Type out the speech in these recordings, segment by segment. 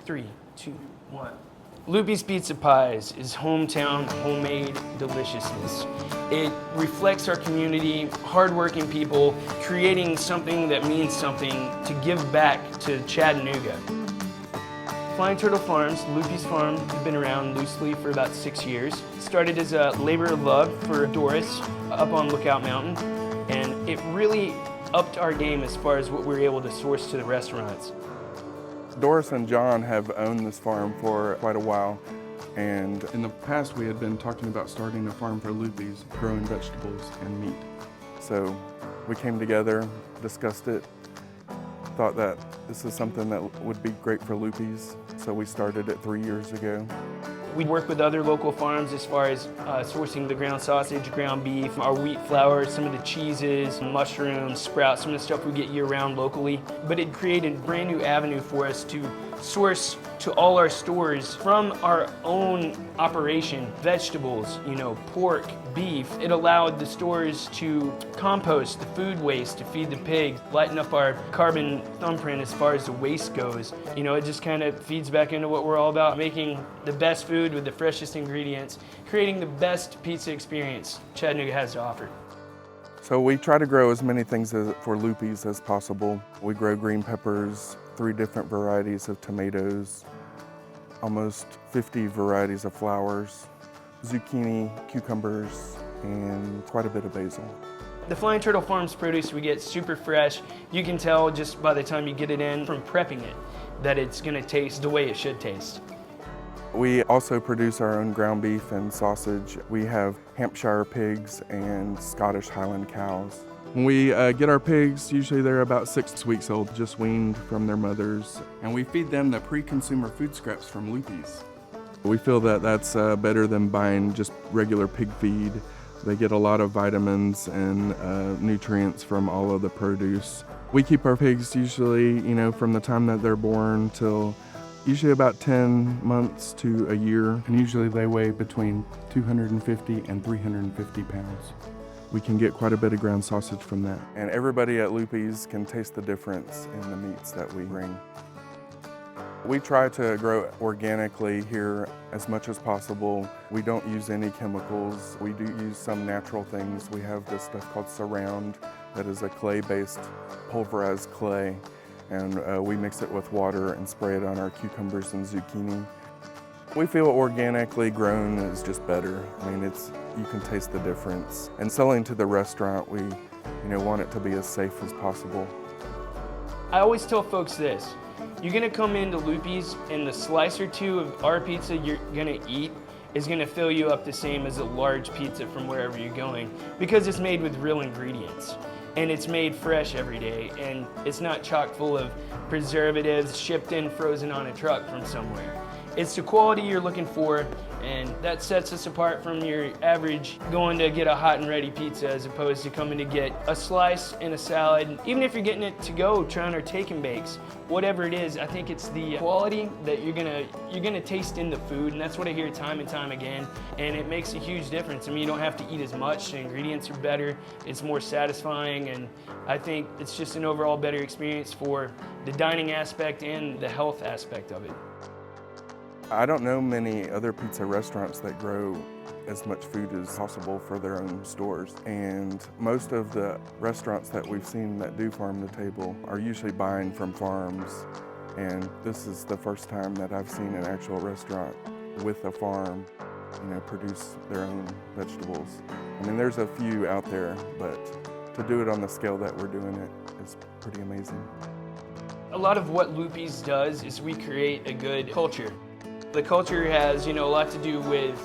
3, 2, 1. Lupi's Pizza Pies is hometown, homemade deliciousness. It reflects our community, hardworking people, creating something that means something to give back to Chattanooga. Flying Turtle Farms, Lupi's farm, has been around loosely for about 6 years. It started as a labor of love for Doris up on Lookout Mountain, and it really upped our game as far as what we were able to source to the restaurants. Doris and John have owned this farm for quite a while, and in the past we had been talking about starting a farm for Lupi's, growing vegetables and meat. So we came together, discussed it, thought that this is something that would be great for Lupi's, so we started it 3 years ago. We work with other local farms as far as sourcing the ground sausage, ground beef, our wheat flour, some of the cheeses, mushrooms, sprouts, some of the stuff we get year-round locally. But it created a brand new avenue for us to source to all our stores from our own operation, vegetables, pork, beef. It allowed the stores to compost the food waste to feed the pigs, lighten up our carbon thumbprint as far as the waste goes. It just kind of feeds back into what we're all about, making the best food with the freshest ingredients, creating the best pizza experience Chattanooga has to offer. So we try to grow as many things for Lupi's as possible. We grow green peppers, 3 different varieties of tomatoes, almost 50 varieties of flowers, zucchini, cucumbers, and quite a bit of basil. The Flying Turtle Farms produce we get super fresh. You can tell just by the time you get it in from prepping it that it's going to taste the way it should taste. We also produce our own ground beef and sausage. We have Hampshire pigs and Scottish Highland cows. When we get our pigs, usually they're about 6 weeks old, just weaned from their mothers. And we feed them the pre-consumer food scraps from Lupi's. We feel that that's better than buying just regular pig feed. They get a lot of vitamins and nutrients from all of the produce. We keep our pigs usually, from the time that they're born till usually about 10 months to a year, and usually they weigh between 250 and 350 pounds. We can get quite a bit of ground sausage from that. And everybody at Lupi's can taste the difference in the meats that we bring. We try to grow organically here as much as possible. We don't use any chemicals. We do use some natural things. We have this stuff called Surround that is a clay-based pulverized clay. And we mix it with water and spray it on our cucumbers and zucchini. We feel organically grown is just better. You can taste the difference. And selling to the restaurant, we want it to be as safe as possible. I always tell folks this, you're gonna come into Lupi's and the slice or 2 of our pizza you're gonna eat is gonna fill you up the same as a large pizza from wherever you're going because it's made with real ingredients. And it's made fresh every day, and it's not chock full of preservatives shipped in frozen on a truck from somewhere. It's the quality you're looking for, and that sets us apart from your average going to get a hot and ready pizza as opposed to coming to get a slice and a salad. Even if you're getting it to go, trying our take and bakes, whatever it is, I think it's the quality that you're gonna taste in the food, and that's what I hear time and time again, and it makes a huge difference. You don't have to eat as much, the ingredients are better, it's more satisfying, and I think it's just an overall better experience for the dining aspect and the health aspect of it. I don't know many other pizza restaurants that grow as much food as possible for their own stores. And most of the restaurants that we've seen that do farm to table are usually buying from farms. And this is the first time that I've seen an actual restaurant with a farm, produce their own vegetables. There's a few out there, but to do it on the scale that we're doing it is pretty amazing. A lot of what Lupi's does is we create a good culture. The culture has, a lot to do with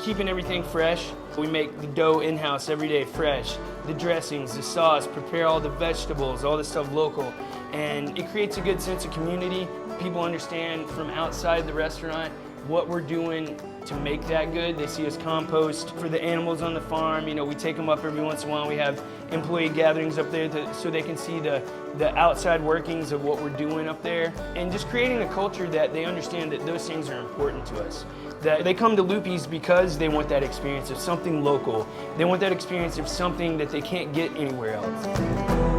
keeping everything fresh. We make the dough in-house every day fresh. The dressings, the sauce, prepare all the vegetables, all the stuff local. And it creates a good sense of community. People understand from outside the restaurant what we're doing to make that good. They see us compost for the animals on the farm. We take them up every once in a while. We have employee gatherings up there so they can see the outside workings of what we're doing up there. And just creating a culture that they understand that those things are important to us. That they come to Lupi's because they want that experience of something local. They want that experience of something that they can't get anywhere else.